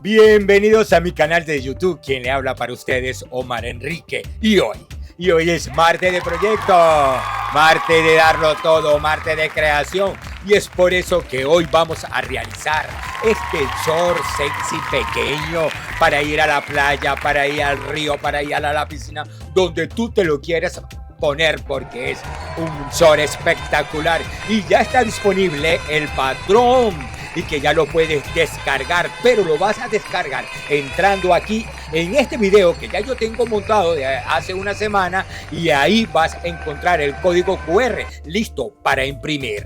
Bienvenidos a mi canal de YouTube. Quien le habla para ustedes, Omar Enrique. Y hoy es martes de proyecto, martes de darlo todo, martes de creación. Y es por eso que hoy vamos a realizar este short sexy pequeño para ir a la playa, para ir al río, para ir a la piscina, donde tú te lo quieras poner, porque es un short espectacular. Y ya está disponible el patrón y que ya lo puedes descargar, pero lo vas a descargar entrando aquí en este video que ya yo tengo montado de hace una semana, y ahí vas a encontrar el código QR listo para imprimir.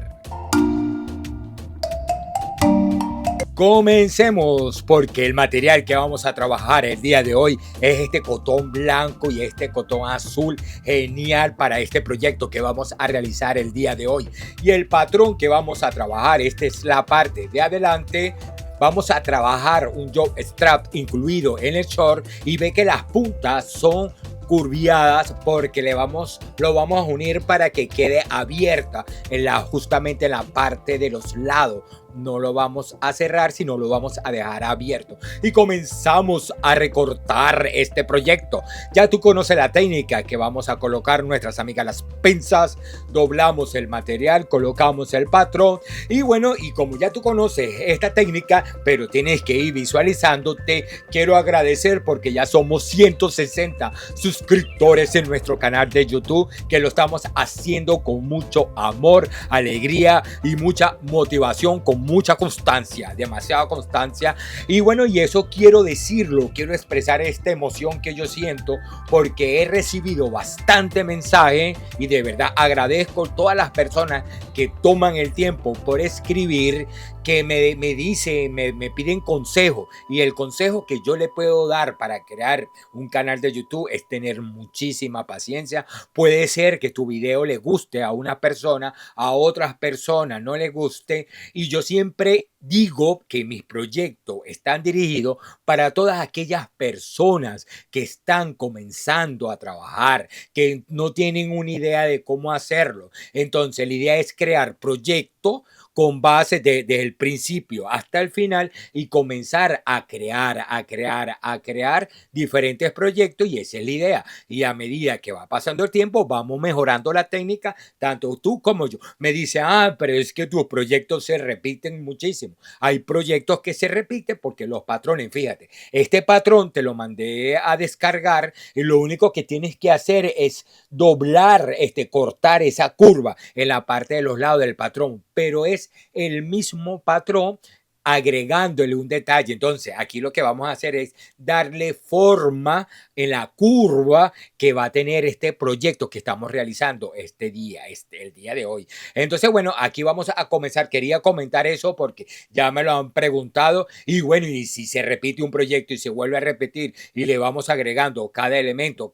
Comencemos, porque el material que vamos a trabajar el día de hoy es este cotón blanco y este cotón azul, genial para este proyecto que vamos a realizar el día de hoy. Y el patrón que vamos a trabajar, esta es la parte de adelante. Vamos a trabajar un job strap incluido en el short, y ve que las puntas son curviadas porque lo vamos a unir para que quede abierta justamente en la parte de los lados. No lo vamos a cerrar, sino lo vamos a dejar abierto. Y comenzamos a recortar este proyecto. Ya tú conoces la técnica que vamos a colocar nuestras amigas las pinzas. Doblamos el material, colocamos el patrón. Y bueno, y como ya tú conoces esta técnica, pero tienes que ir visualizándote, quiero agradecer porque ya somos 160 suscriptores en nuestro canal de YouTube, que lo estamos haciendo con mucho amor, alegría y mucha motivación, con mucha constancia, demasiada constancia. Y bueno, y eso quiero decirlo, quiero expresar esta emoción que yo siento, porque he recibido bastante mensaje y de verdad agradezco a todas las personas que toman el tiempo por escribir, que me dicen, me piden consejo, y el consejo que yo le puedo dar para crear un canal de YouTube es tener muchísima paciencia. Puede ser que tu video le guste a una persona, a otras personas no le guste, y yo siempre digo que mis proyectos están dirigidos para todas aquellas personas que están comenzando a trabajar, que no tienen una idea de cómo hacerlo. Entonces la idea es crear proyectos con base desde el principio hasta el final, y comenzar a crear diferentes proyectos, y esa es la idea. Y a medida que va pasando el tiempo, vamos mejorando la técnica, tanto tú como yo. Me dice, pero es que tus proyectos se repiten muchísimo. Hay proyectos que se repiten porque los patrones, fíjate, este patrón te lo mandé a descargar, y lo único que tienes que hacer es doblar, cortar esa curva en la parte de los lados del patrón, pero es el mismo patrón agregándole un detalle. Entonces aquí lo que vamos a hacer es darle forma en la curva que va a tener este proyecto que estamos realizando el día de hoy. Entonces bueno, aquí vamos a comenzar. Quería comentar eso porque ya me lo han preguntado, y bueno, y si se repite un proyecto y se vuelve a repetir y le vamos agregando cada elemento,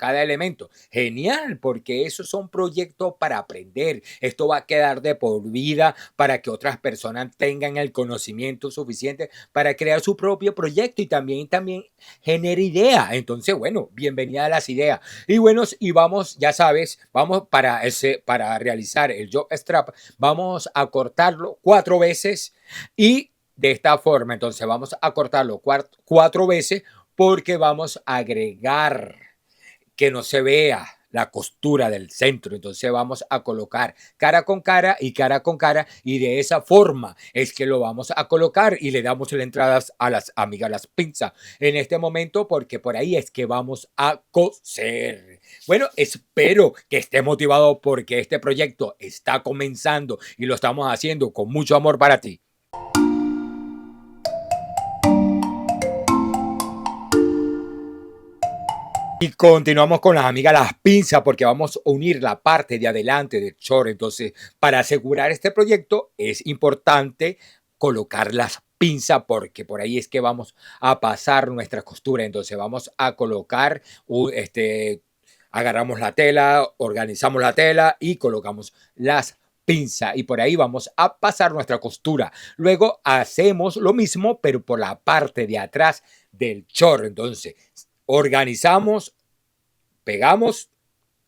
genial, porque esos son proyectos para aprender. Esto va a quedar de por vida para que otras personas tengan el conocimiento suficiente para crear su propio proyecto, y también genera idea. Entonces bueno, bienvenida a las ideas. Y bueno, y vamos, ya sabes, vamos para realizar el job strap, vamos a cortarlo 4 veces, y de esta forma entonces vamos a cortarlo 4 veces, porque vamos a agregar que no se vea la costura del centro. Entonces vamos a colocar cara con cara y cara con cara, y de esa forma es que lo vamos a colocar, y le damos la entrada a las amigas las pinzas en este momento, porque por ahí es que vamos a coser. Bueno, espero que esté motivado, porque este proyecto está comenzando y lo estamos haciendo con mucho amor para ti. Y continuamos con las amigas las pinzas, porque vamos a unir la parte de adelante del short. Entonces, para asegurar este proyecto es importante colocar las pinzas, porque por ahí es que vamos a pasar nuestra costura. Entonces vamos a colocar, agarramos la tela, organizamos la tela y colocamos las pinzas, y por ahí vamos a pasar nuestra costura. Luego hacemos lo mismo, pero por la parte de atrás del short. Entonces organizamos, pegamos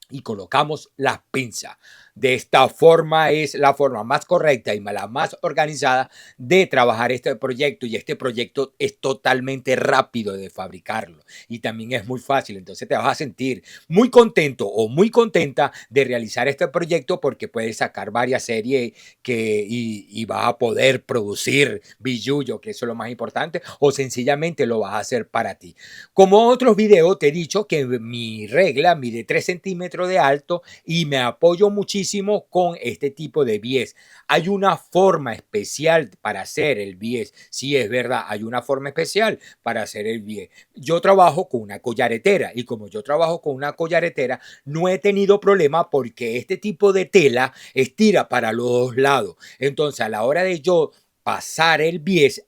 y colocamos las pinzas. De esta forma es la forma más correcta y la más organizada de trabajar este proyecto, y este proyecto es totalmente rápido de fabricarlo y también es muy fácil. Entonces te vas a sentir muy contento o muy contenta de realizar este proyecto porque puedes sacar varias series y vas a poder producir billullo, que eso es lo más importante, o sencillamente lo vas a hacer para ti. Como otros videos te he dicho que mi regla mide 3 centímetros de alto y me apoyo muchísimo con este tipo de bies. Hay una forma especial para hacer el bies. Sí, es verdad, hay una forma especial para hacer el bies. Yo trabajo con una collaretera y como yo trabajo con una collaretera, no he tenido problema porque este tipo de tela estira para los dos lados. Entonces, a la hora de yo pasar el bies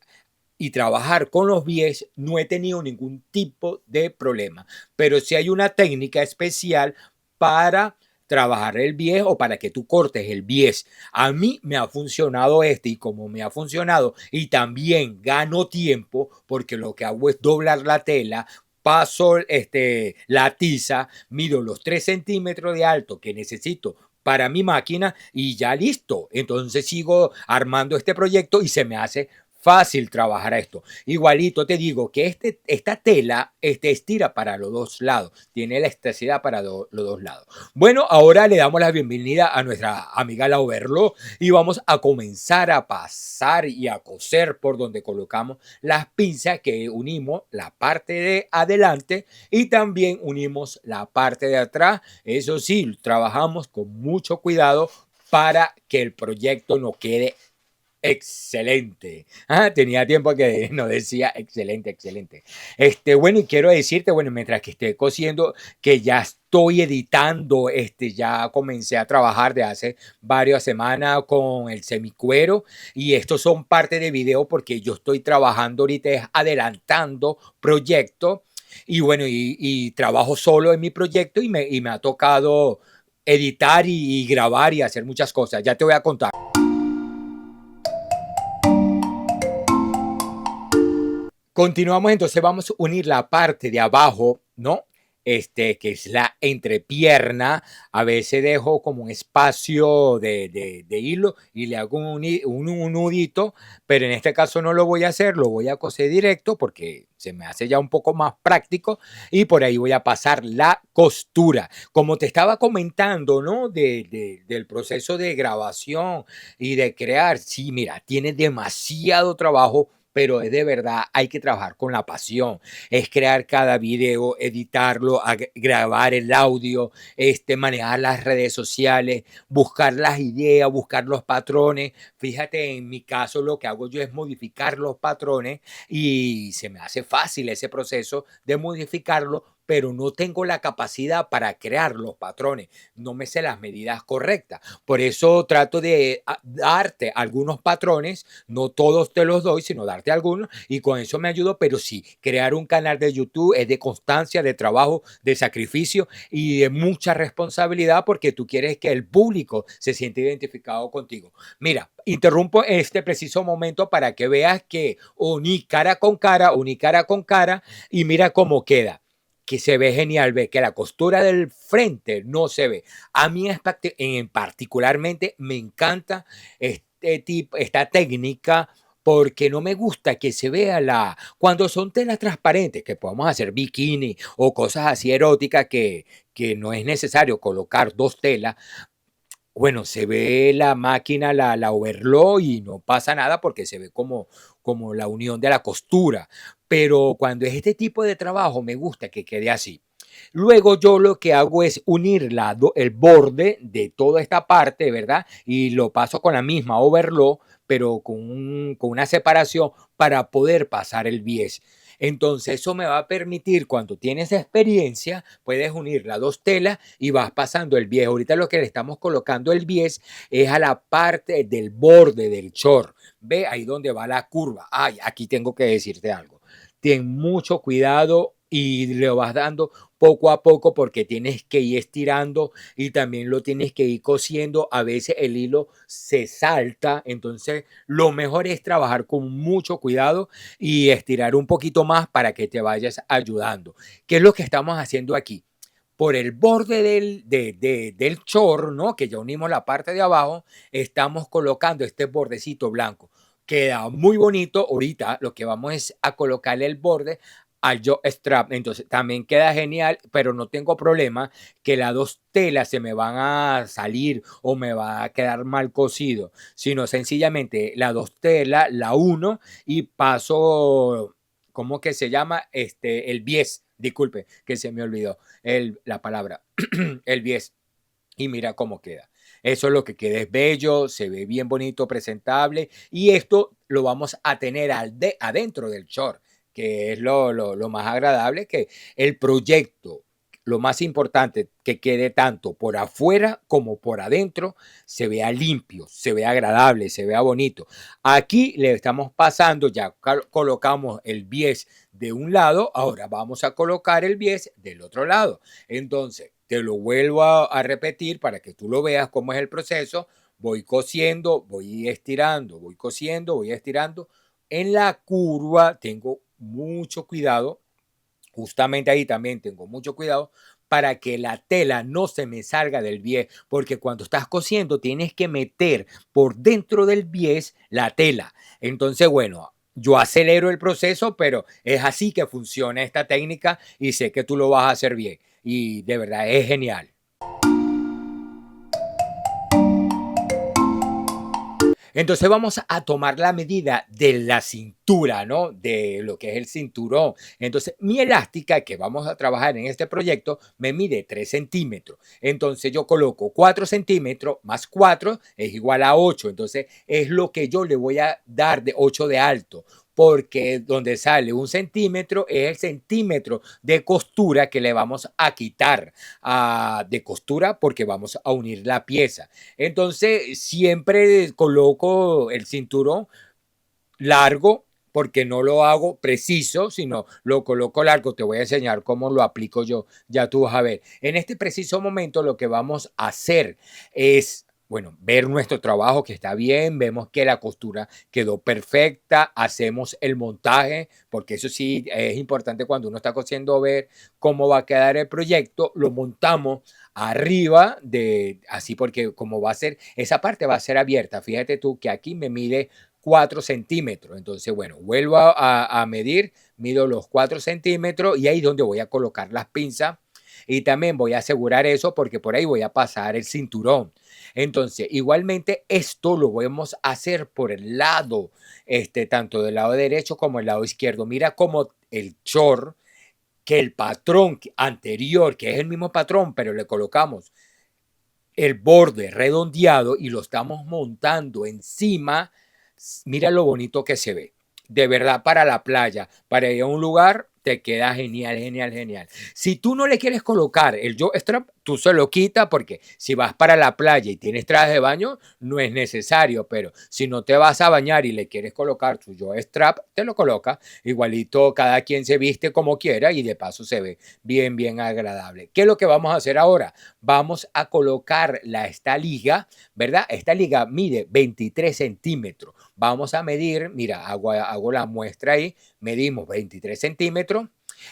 y trabajar con los bies, no he tenido ningún tipo de problema. Pero si hay una técnica especial para trabajar el bies o para que tú cortes el bies. A mí me ha funcionado este, y como me ha funcionado y también gano tiempo porque lo que hago es doblar la tela, paso la tiza, mido los 3 centímetros de alto que necesito para mi máquina y ya listo. Entonces sigo armando este proyecto y se me hace fácil trabajar esto. Igualito te digo que esta tela estira para los dos lados, tiene elasticidad para los dos lados. Bueno, ahora le damos la bienvenida a nuestra amiga la Overlo y vamos a comenzar a pasar y a coser por donde colocamos las pinzas, que unimos la parte de adelante y también unimos la parte de atrás. Eso sí, trabajamos con mucho cuidado para que el proyecto no quede excelente. Tenía tiempo que no decía excelente, excelente. Bueno, y quiero decirte, bueno, mientras que esté cosiendo, que ya estoy editando, ya comencé a trabajar de hace varias semanas con el semicuero, y estos son parte de video porque yo estoy trabajando ahorita adelantando proyectos, y bueno, y trabajo solo en mi proyecto y me ha tocado editar y grabar y hacer muchas cosas. Ya te voy a contar. Continuamos, entonces vamos a unir la parte de abajo, ¿no? Que es la entrepierna. A veces dejo como un espacio de hilo y le hago un nudito, pero en este caso no lo voy a hacer, lo voy a coser directo porque se me hace ya un poco más práctico, y por ahí voy a pasar la costura. Como te estaba comentando, ¿no? Del proceso de grabación y de crear, sí, mira, tiene demasiado trabajo, pero es de verdad, hay que trabajar con la pasión. Es crear cada video, editarlo, grabar el audio, manejar las redes sociales, buscar las ideas, buscar los patrones. Fíjate, en mi caso lo que hago yo es modificar los patrones y se me hace fácil ese proceso de modificarlo, pero no tengo la capacidad para crear los patrones. No me sé las medidas correctas. Por eso trato de darte algunos patrones, no todos te los doy, sino darte algunos, y con eso me ayudo. Pero sí, crear un canal de YouTube es de constancia, de trabajo, de sacrificio y de mucha responsabilidad, porque tú quieres que el público se sienta identificado contigo. Mira, interrumpo este preciso momento para que veas que uní cara con cara, y mira cómo queda, que se ve genial. Ve que la costura del frente no se ve. A mí en particularmente me encanta esta técnica, porque no me gusta que se vea cuando son telas transparentes, que podemos hacer bikini o cosas así eróticas, que no es necesario colocar dos telas. Bueno, se ve la máquina, la overlock, y no pasa nada porque se ve como la unión de la costura. Pero cuando es este tipo de trabajo, me gusta que quede así. Luego yo lo que hago es unir el borde de toda esta parte, ¿verdad? Y lo paso con la misma overlock, pero con una separación para poder pasar el bies. Entonces eso me va a permitir, cuando tienes experiencia, puedes unir las dos telas y vas pasando el bies. Ahorita lo que le estamos colocando el bies es a la parte del borde del short. Ve ahí donde va la curva. Ay, aquí tengo que decirte algo. Ten mucho cuidado y le vas dando poco a poco, porque tienes que ir estirando y también lo tienes que ir cosiendo. A veces el hilo se salta, entonces lo mejor es trabajar con mucho cuidado y estirar un poquito más para que te vayas ayudando. ¿Qué es lo que estamos haciendo aquí? por el borde del chor, ¿no? Que ya unimos la parte de abajo, estamos colocando este bordecito blanco. Queda muy bonito. Ahorita lo que vamos es a colocarle el borde al yo strap. Entonces también queda genial, pero no tengo problema que las dos telas se me van a salir o me va a quedar mal cosido, sino sencillamente las dos telas la uno y paso, ¿cómo que se llama? El bies, disculpe, que se me olvidó la palabra, el bies. Y mira cómo queda. Eso es lo que queda, es bello, se ve bien bonito, presentable. Y esto lo vamos a tener adentro del short, que es lo más agradable, que el proyecto, lo más importante, que quede tanto por afuera como por adentro, se vea limpio, se vea agradable, se vea bonito. Aquí le estamos pasando, ya colocamos el bies de un lado, ahora vamos a colocar el bies del otro lado. Entonces, te lo vuelvo a repetir para que tú lo veas cómo es el proceso. Voy cosiendo, voy estirando, voy cosiendo, voy estirando. En la curva tengo mucho cuidado, justamente ahí también tengo mucho cuidado para que la tela no se me salga del bies, porque cuando estás cosiendo tienes que meter por dentro del bies la tela. Entonces, bueno, yo acelero el proceso, pero es así que funciona esta técnica y sé que tú lo vas a hacer bien. Y de verdad es genial. Entonces vamos a tomar la medida de la cintura, ¿no? De lo que es el cinturón. Entonces mi elástica que vamos a trabajar en este proyecto me mide 3 centímetros. Entonces yo coloco 4 centímetros más 4 es igual a 8. Entonces es lo que yo le voy a dar de 8 de alto, porque donde sale un centímetro es el centímetro de costura que le vamos a quitar de costura porque vamos a unir la pieza. Entonces siempre coloco el cinturón largo porque no lo hago preciso, sino lo coloco largo. Te voy a enseñar cómo lo aplico yo. Ya tú vas a ver. En este preciso momento lo que vamos a hacer es, bueno, ver nuestro trabajo que está bien, vemos que la costura quedó perfecta, hacemos el montaje, porque eso sí es importante cuando uno está cosiendo ver cómo va a quedar el proyecto, lo montamos arriba de así porque como va a ser, esa parte va a ser abierta. Fíjate tú que aquí me mide 4 centímetros. Entonces, bueno, vuelvo a medir, mido los 4 centímetros y ahí es donde voy a colocar las pinzas. Y también voy a asegurar eso porque por ahí voy a pasar el cinturón. Entonces, igualmente esto lo vamos a hacer por el lado, tanto del lado derecho como el lado izquierdo. Mira cómo el short, que el patrón anterior, que es el mismo patrón, pero le colocamos el borde redondeado y lo estamos montando encima. Mira lo bonito que se ve. De verdad, para la playa, para ir a un lugar, te queda genial, genial, genial. Si tú no le quieres colocar el jaw strap, tú se lo quitas porque si vas para la playa y tienes traje de baño, no es necesario. Pero si no te vas a bañar y le quieres colocar tu jaw strap, te lo coloca. Igualito, cada quien se viste como quiera y de paso se ve bien, bien agradable. ¿Qué es lo que vamos a hacer ahora? Vamos a colocar esta liga, ¿verdad? Esta liga mide 23 centímetros. Vamos a medir, mira, hago la muestra ahí, medimos 23 centímetros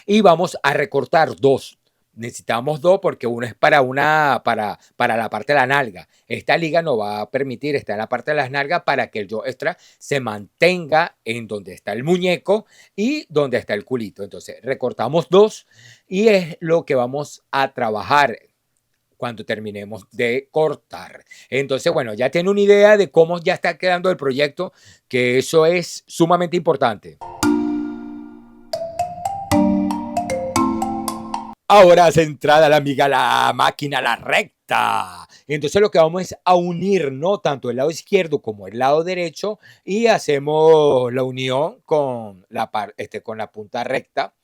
y vamos a recortar dos. Necesitamos dos porque uno es para la parte de la nalga. Esta liga nos va a permitir estar en la parte de las nalgas para que el yo extra se mantenga en donde está el muñeco y donde está el culito. Entonces recortamos dos y es lo que vamos a trabajar cuando terminemos de cortar. Entonces, bueno, ya tiene una idea de cómo ya está quedando el proyecto, que eso es sumamente importante. Ahora centrada la amiga, la máquina, la recta. Entonces lo que vamos es a unir, ¿no? Tanto el lado izquierdo como el lado derecho y hacemos la unión con la punta recta.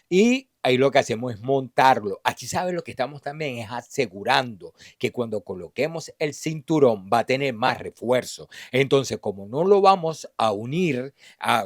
Y ahí lo que hacemos es montarlo. Aquí sabes lo que estamos también es asegurando que cuando coloquemos el cinturón va a tener más refuerzo. Entonces, como no lo vamos a unir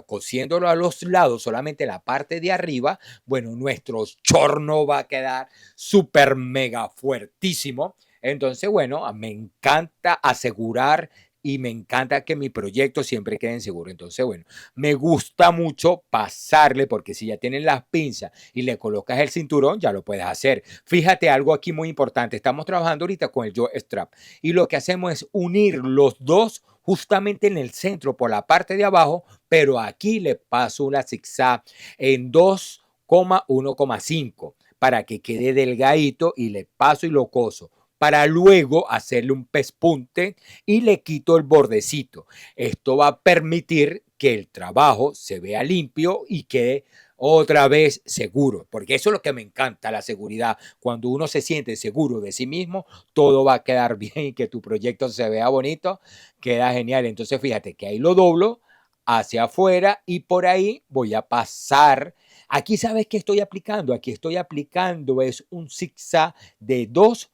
cosiéndolo a los lados, solamente la parte de arriba, bueno, nuestro chorno va a quedar súper mega fuertísimo. Entonces, bueno, me encanta asegurar y me encanta que mi proyecto siempre quede seguro. Entonces, bueno, me gusta mucho pasarle porque si ya tienes las pinzas y le colocas el cinturón, ya lo puedes hacer. Fíjate algo aquí muy importante. Estamos trabajando ahorita con el jaw strap y lo que hacemos es unir los dos justamente en el centro por la parte de abajo, pero aquí le paso una zigzag en 2,1,5 para que quede delgadito y le paso y lo coso para luego hacerle un pespunte y le quito el bordecito. Esto va a permitir que el trabajo se vea limpio y quede otra vez seguro, porque eso es lo que me encanta, la seguridad. Cuando uno se siente seguro de sí mismo, todo va a quedar bien y que tu proyecto se vea bonito, queda genial. Entonces fíjate que ahí lo doblo hacia afuera y por ahí voy a pasar. Aquí sabes qué estoy aplicando. Aquí estoy aplicando es un zigzag de 2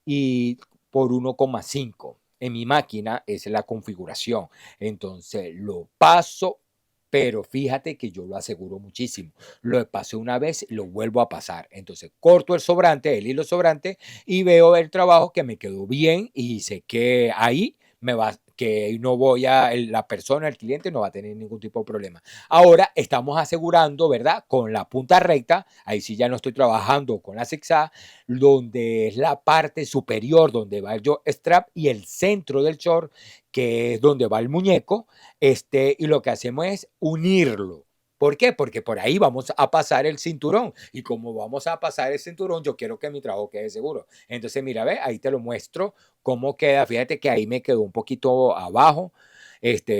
y por 1,5. En mi máquina es la configuración. Entonces lo paso, pero fíjate que yo lo aseguro muchísimo. Lo pasé una vez, lo vuelvo a pasar. Entonces corto el sobrante, el hilo sobrante y veo el trabajo que me quedó bien y sé que ahí me va, que no voy a, la persona, el cliente no va a tener ningún tipo de problema. Ahora estamos asegurando, ¿verdad? Con la punta recta, ahí sí ya no estoy trabajando con la zigzag, donde es la parte superior donde va el strap y el centro del short, que es donde va el muñeco, y lo que hacemos es unirlo. ¿Por qué? Porque por ahí vamos a pasar el cinturón y como vamos a pasar el cinturón, yo quiero que mi trabajo quede seguro. Entonces, mira, ve, ahí te lo muestro cómo queda. Fíjate que ahí me quedó un poquito abajo.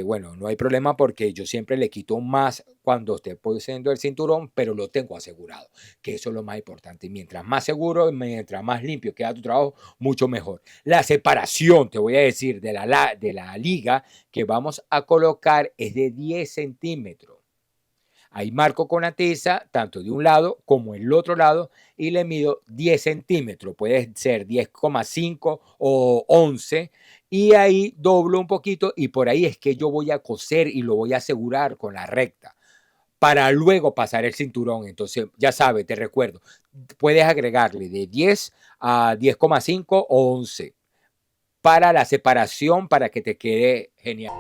Bueno, no hay problema porque yo siempre le quito más cuando esté poniendo el cinturón, pero lo tengo asegurado, que eso es lo más importante. Y mientras más seguro, mientras más limpio queda tu trabajo, mucho mejor. La separación, te voy a decir, de la liga que vamos a colocar es de 10 centímetros. Ahí marco con la tiza, tanto de un lado como el otro lado, y le mido 10 centímetros. Puede ser 10,5 o 11. Y ahí doblo un poquito y por ahí es que yo voy a coser y lo voy a asegurar con la recta para luego pasar el cinturón. Entonces, ya sabes, te recuerdo, puedes agregarle de 10 a 10,5 o 11 para la separación para que te quede genial.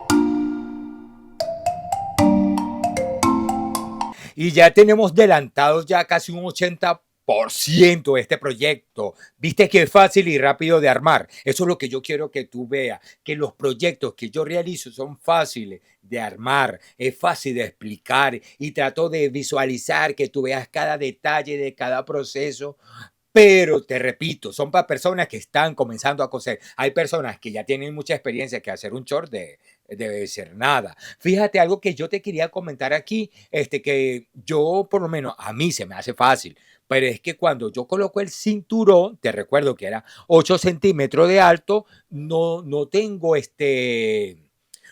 Y ya tenemos adelantados ya casi un 80% de este proyecto. Viste que es fácil y rápido de armar. Eso es lo que yo quiero que tú veas, que los proyectos que yo realizo son fáciles de armar, es fácil de explicar y trato de visualizar que tú veas cada detalle de cada proceso. Pero te repito, son para personas que están comenzando a coser. Hay personas que ya tienen mucha experiencia que hacer un short debe ser nada. Fíjate algo que yo te quería comentar aquí, que yo por lo menos a mí se me hace fácil, pero es que cuando yo coloco el cinturón, te recuerdo que era 8 centímetros de alto, no tengo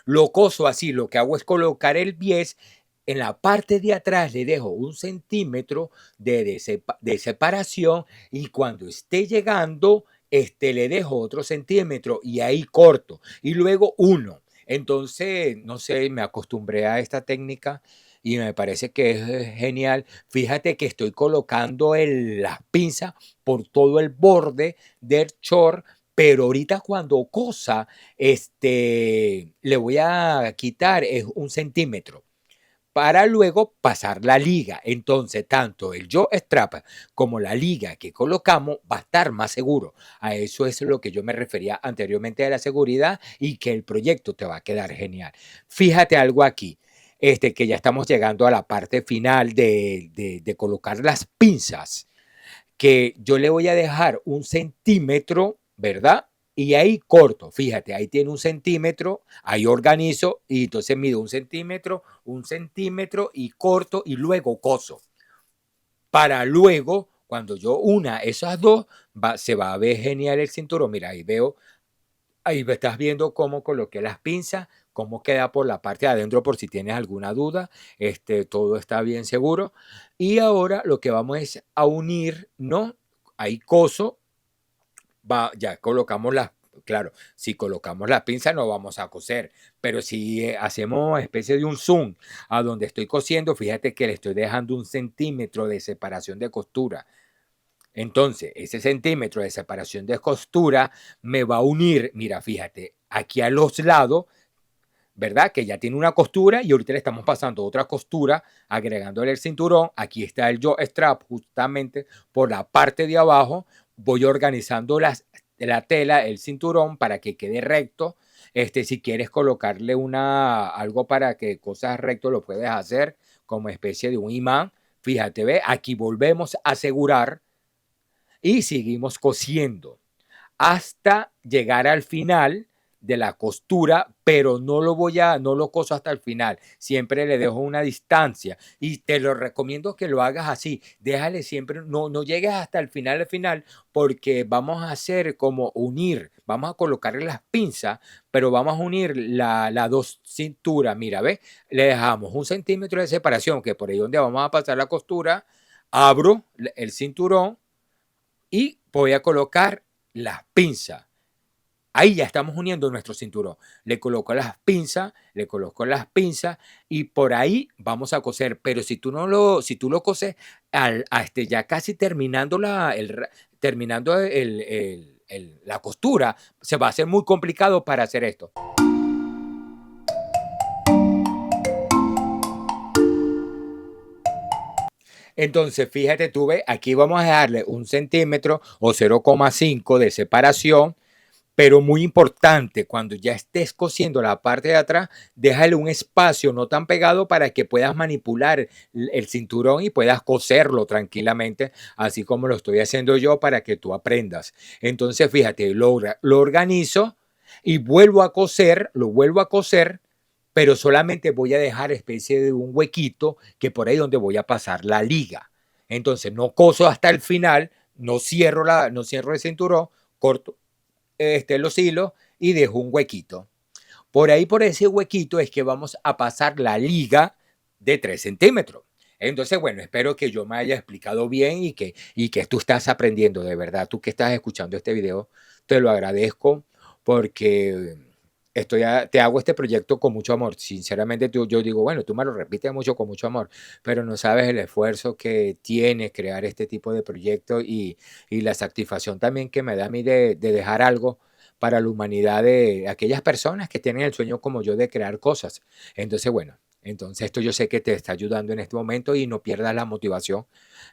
lo coso así, lo que hago es colocar el bies en la parte de atrás, le dejo 1 centímetro de separación y cuando esté llegando, le dejo otro centímetro y ahí corto y luego uno. Entonces, no sé, me acostumbré a esta técnica y me parece que es genial. Fíjate que estoy colocando las pinzas por todo el borde del short, pero ahorita cuando cosa, le voy a quitar es 1 centímetro para luego pasar la liga. Entonces, tanto el jaw strap como la liga que colocamos va a estar más seguro. A eso es lo que yo me refería anteriormente de la seguridad y que el proyecto te va a quedar genial. Fíjate algo aquí, que ya estamos llegando a la parte final de colocar las pinzas, que yo le voy a dejar 1 centímetro, ¿verdad? Y ahí corto, fíjate, ahí tiene 1 centímetro, ahí organizo y entonces mido 1 centímetro y corto y luego coso. Para luego, cuando yo una esas dos, se va a ver genial el cinturón. Mira, ahí estás viendo cómo coloqué las pinzas, cómo queda por la parte de adentro por si tienes alguna duda. Todo está bien seguro. Y ahora lo que vamos es a unir, ¿no? Ahí coso, ya colocamos claro, si colocamos las pinzas no vamos a coser, pero si hacemos especie de un zoom a donde estoy cosiendo, fíjate que le estoy dejando 1 centímetro de separación de costura. Entonces, ese centímetro de separación de costura me va a unir, mira, fíjate, aquí a los lados ¿verdad? Que ya tiene una costura y ahorita le estamos pasando otra costura, agregándole el cinturón. Aquí está el jaw strap justamente por la parte de abajo. Voy organizando la tela, el cinturón para que quede recto. Si quieres colocarle algo para que cosas recto lo puedes hacer como especie de un imán. Fíjate, ve, aquí volvemos a asegurar y seguimos cosiendo hasta llegar al final de la costura, pero no lo coso hasta el final. Siempre le dejo una distancia y te lo recomiendo que lo hagas así. Déjale siempre, no llegues hasta el final, porque vamos a hacer como unir, vamos a colocarle las pinzas, pero vamos a unir las dos cinturas. Mira, ve, le dejamos 1 centímetro de separación, que por ahí donde vamos a pasar la costura, abro el cinturón y voy a colocar las pinzas. Ahí ya estamos uniendo nuestro cinturón. Le coloco las pinzas y por ahí vamos a coser. Pero si tú lo coses ya casi terminando la costura, se va a hacer muy complicado para hacer esto. Entonces, fíjate tú, ve, aquí vamos a darle 1 centímetro o 0,5 de separación. Pero muy importante, cuando ya estés cosiendo la parte de atrás, déjale un espacio no tan pegado para que puedas manipular el cinturón y puedas coserlo tranquilamente, así como lo estoy haciendo yo para que tú aprendas. Entonces, fíjate, lo organizo y lo vuelvo a coser, pero solamente voy a dejar especie de un huequito que por ahí donde voy a pasar la liga. Entonces, no coso hasta el final, no cierro el cinturón, corto los hilos y dejo un huequito. Por ahí, por ese huequito, es que vamos a pasar la liga de 3 centímetros. Entonces, bueno, espero que yo me haya explicado bien y que tú estás aprendiendo de verdad. Tú que estás escuchando este video, te lo agradezco porque te hago este proyecto con mucho amor. Sinceramente, yo digo, bueno, tú me lo repites mucho con mucho amor, pero no sabes el esfuerzo que tiene crear este tipo de proyecto y la satisfacción también que me da a mí de dejar algo para la humanidad de aquellas personas que tienen el sueño como yo de crear cosas. Entonces, bueno, entonces esto yo sé que te está ayudando en este momento y no pierdas la motivación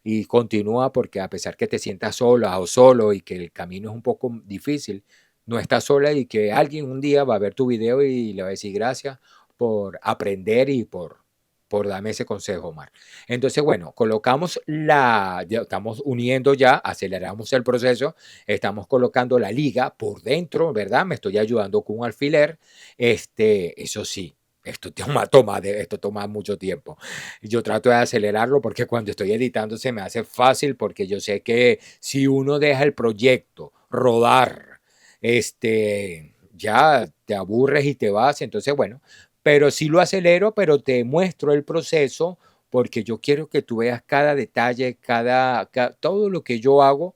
y continúa porque a pesar que te sientas sola o solo y que el camino es un poco difícil, no estás sola y que alguien un día va a ver tu video y le va a decir gracias por aprender y por darme ese consejo, Omar. Entonces, bueno, ya estamos uniendo ya, aceleramos el proceso, estamos colocando la liga por dentro, ¿verdad? Me estoy ayudando con un alfiler. Eso sí, esto toma mucho tiempo. Yo trato de acelerarlo porque cuando estoy editando se me hace fácil porque yo sé que si uno deja el proyecto rodar, ya te aburres y te vas. Entonces, bueno, pero sí lo acelero, pero te muestro el proceso porque yo quiero que tú veas cada detalle, todo lo que yo hago,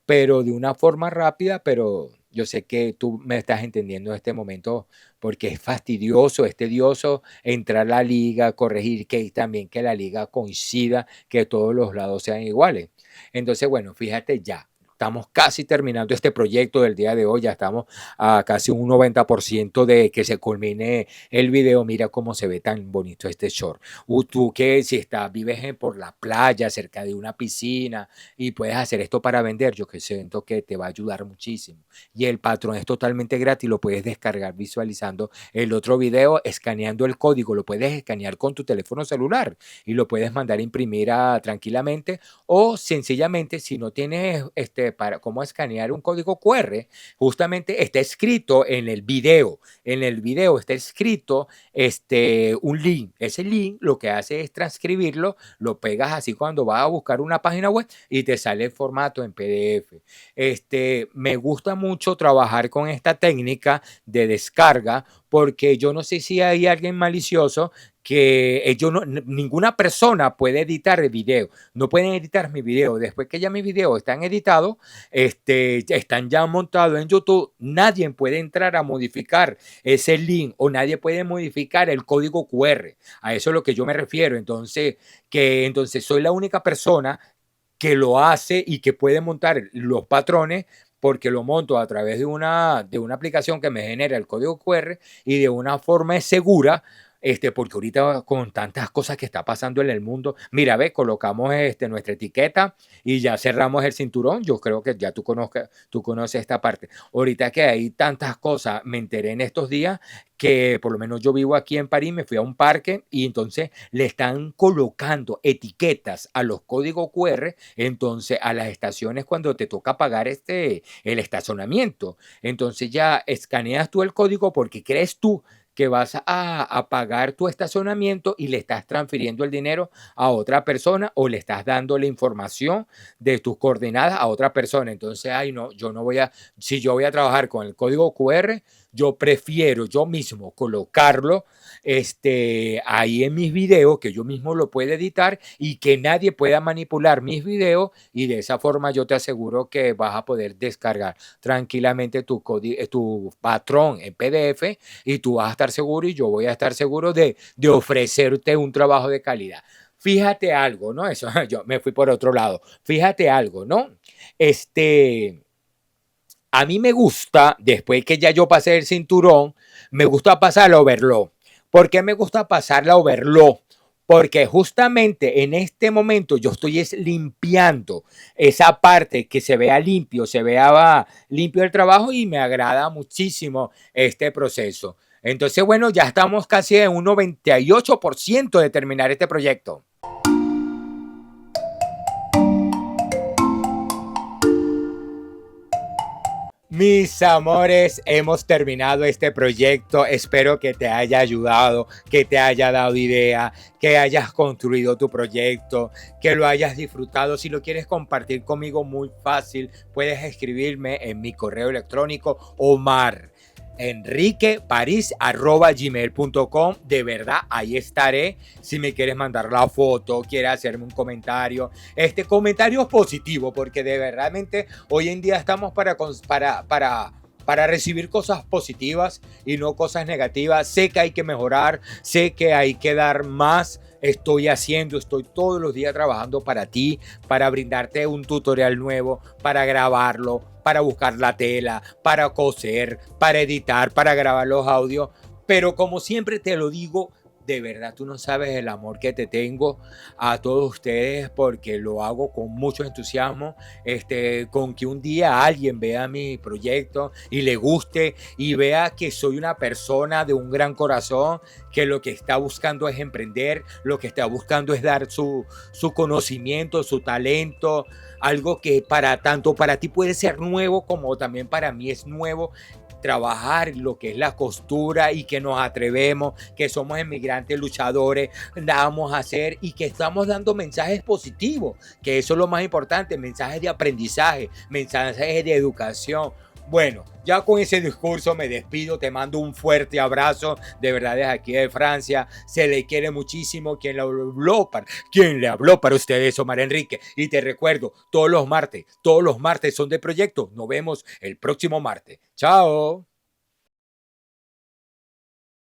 pero de una forma rápida, pero yo sé que tú me estás entendiendo en este momento porque es fastidioso, es tedioso entrar a la liga, corregir que también que la liga coincida, que todos los lados sean iguales. Entonces, bueno, fíjate ya. Estamos casi terminando este proyecto del día de hoy, ya estamos a casi un 90% de que se culmine el video. Mira cómo se ve tan bonito este short. Tú que si vives por la playa, cerca de una piscina y puedes hacer esto para vender, yo que siento que te va a ayudar muchísimo. Y el patrón es totalmente gratis, lo puedes descargar visualizando el otro video, escaneando el código, lo puedes escanear con tu teléfono celular y lo puedes mandar a imprimir tranquilamente o sencillamente si no tienes para cómo escanear un código QR, justamente está escrito en el video está escrito un link. Ese link lo que hace es transcribirlo, lo pegas así cuando vas a buscar una página web y te sale el formato en PDF. Me gusta mucho trabajar con esta técnica de descarga porque yo no sé si hay alguien malicioso que ninguna persona puede editar el video, no pueden editar mi video. Después que ya mis videos están editados, están ya montados en YouTube, nadie puede entrar a modificar ese link o nadie puede modificar el código QR. A eso es lo que yo me refiero. Entonces soy la única persona que lo hace y que puede montar los patrones porque lo monto a través de una aplicación que me genera el código QR y de una forma segura, porque ahorita con tantas cosas que está pasando en el mundo, mira, ve, colocamos nuestra etiqueta y ya cerramos el cinturón. Yo creo que ya tú conoces esta parte. Ahorita que hay tantas cosas, me enteré en estos días que por lo menos yo vivo aquí en París, me fui a un parque y entonces le están colocando etiquetas a los códigos QR, entonces a las estaciones cuando te toca pagar el estacionamiento. Entonces ya escaneas tú el código porque crees tú que vas a pagar tu estacionamiento y le estás transfiriendo el dinero a otra persona o le estás dando la información de tus coordenadas a otra persona. Entonces, ay, no, yo no voy a, si yo voy a trabajar con el código QR, yo prefiero yo mismo colocarlo ahí en mis videos, que yo mismo lo pueda editar y que nadie pueda manipular mis videos, y de esa forma yo te aseguro que vas a poder descargar tranquilamente tu patrón en PDF y tú vas a estar seguro y yo voy a estar seguro de ofrecerte un trabajo de calidad. Fíjate algo, ¿no? Eso yo me fui por otro lado. Fíjate algo, ¿no? A mí me gusta, después que ya yo pasé el cinturón, me gusta pasar la overlock. ¿Por qué me gusta pasar la overlock? Porque justamente en este momento yo estoy limpiando esa parte, que se vea limpio, se vea limpio el trabajo, y me agrada muchísimo este proceso. Entonces, bueno, ya estamos casi en un 98% de terminar este proyecto. Mis amores, hemos terminado este proyecto. Espero que te haya ayudado, que te haya dado idea, que hayas construido tu proyecto, que lo hayas disfrutado. Si lo quieres compartir conmigo, muy fácil, puedes escribirme en mi correo electrónico omarenriqueparis@gmail.com. De verdad, ahí estaré. Si me quieres mandar la foto, quieres hacerme un comentario, comentario positivo, porque de verdadmente hoy en día estamos para recibir cosas positivas y no cosas negativas. Sé que hay que mejorar, sé que hay que dar más. Estoy todos los días trabajando para ti, para brindarte un tutorial nuevo, para grabarlo, para buscar la tela, para coser, para editar, para grabar los audios. Pero como siempre te lo digo, de verdad tú no sabes el amor que te tengo a todos ustedes, porque lo hago con mucho entusiasmo, con que un día alguien vea mi proyecto y le guste y vea que soy una persona de un gran corazón, que lo que está buscando es emprender, lo que está buscando es dar su conocimiento, su talento, algo que tanto para ti puede ser nuevo como también para mí es nuevo, trabajar lo que es la costura, y que nos atrevemos, que somos emigrantes luchadores, vamos a hacer, y que estamos dando mensajes positivos, que eso es lo más importante, mensajes de aprendizaje, mensajes de educación. Bueno, ya con ese discurso me despido, te mando un fuerte abrazo, de verdad, desde aquí de Francia. Se le quiere muchísimo. Quien le habló para ustedes, Omar Enrique. Y te recuerdo, todos los martes son de proyecto. Nos vemos el próximo martes. Chao.